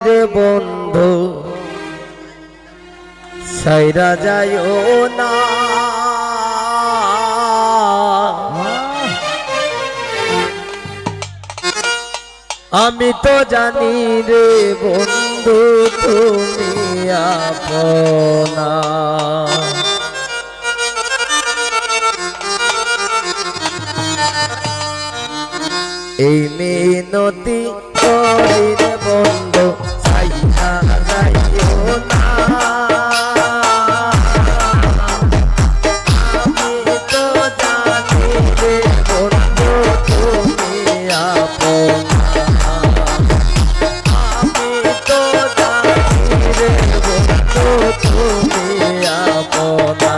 রে বন্ধু সাইরা যাইও না, আমি তো জানি রে বন্ধু তুমি আপনা। এই মিনতি করি রে বন্ধু সাইরা যাইও না, আমি তো জানি রে বন্ধু তুমি আপনা, আমি তো জানি রে বন্ধু তুমি আপনা।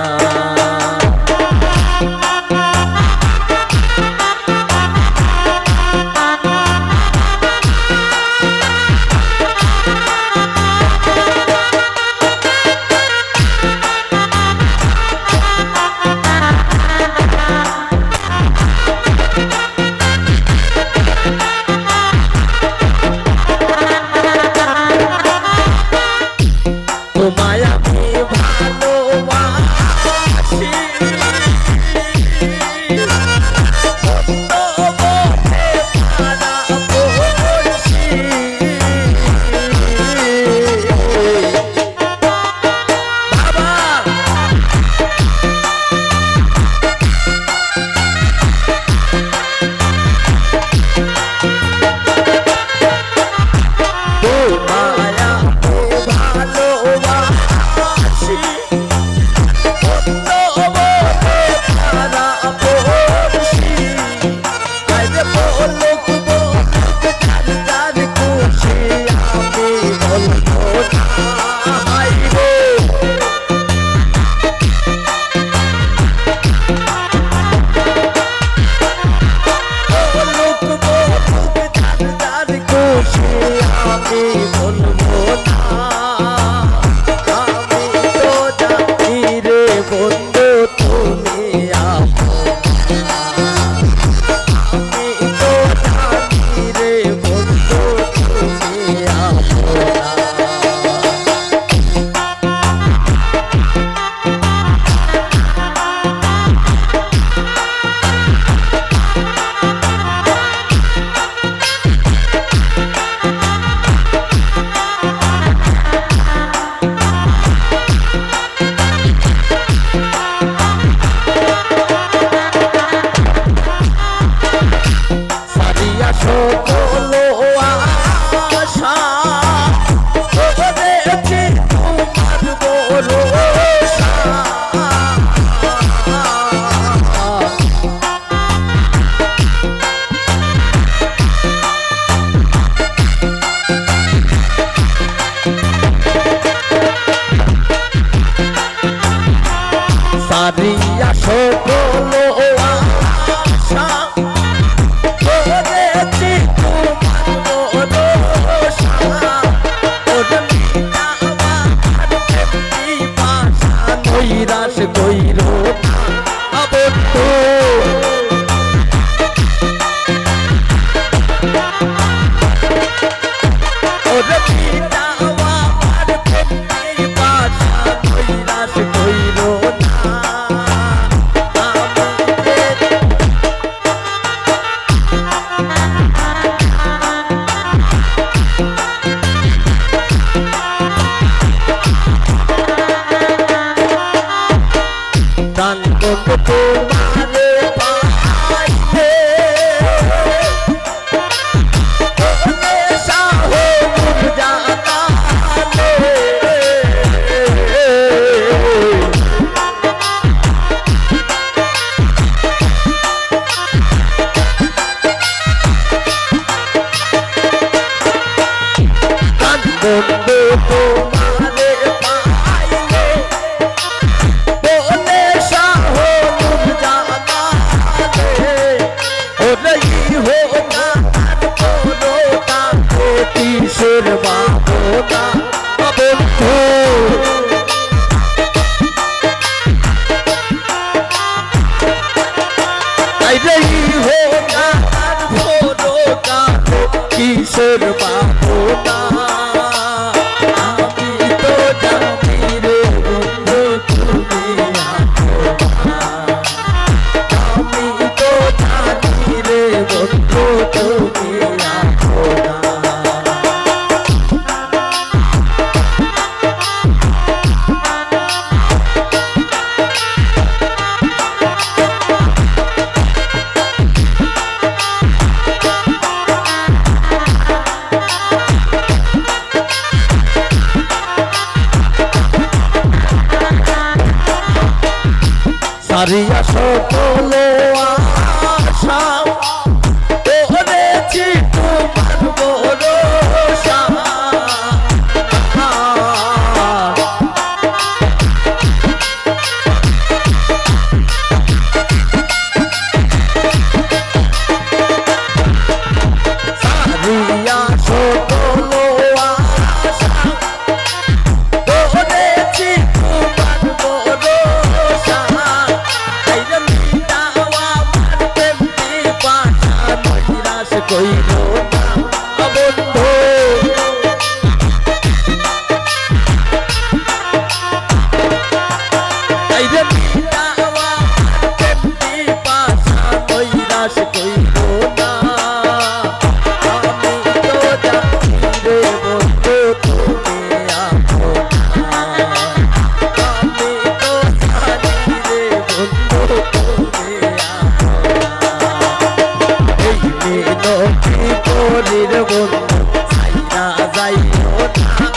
তোমায় আমি ভালোবাসি, বন্ধে পারা পড়ছি, বাবা তোমায় আমি ভালোবাসি, সারিয়া সকল আশা করেছি তোমার ভরসা, ওরে মিনা আমার প্রেমী ভাষা, নৈরাশ কইরো না বন্ধু, ওরে মিনা আমার প্রেমী ভাষা, নৈরাশ কইরো না। প্রাণ বন্ধু তোমারে পাইতে সাহস জানালে, প্রাণ বন্ধু তোমারে পাইলে বলে সাহস জানালে, ওরে হোনা করোনা কিশোর বাবনা বন্ধু, আইরে হোনা করোনা কিশোর বাবনা। রিয়া সকল আশা করেছি তোমার ভরসা রিয়া সকল আশা করেছি তোমার ভরসা আইরে মিটাও আমার প্রেমটি বাসা নৈরাশ কইরো না বন্ধু আইরে মিটাও আমার প্রেমটি বাসা নৈরাশ কইরো না আমি তো জানি রে বন্ধু তুমি আপন আমি তো জানি রে বন্ধু তুমি আপন এই মিনতি করির বন্ধু ছাইরা যাইও না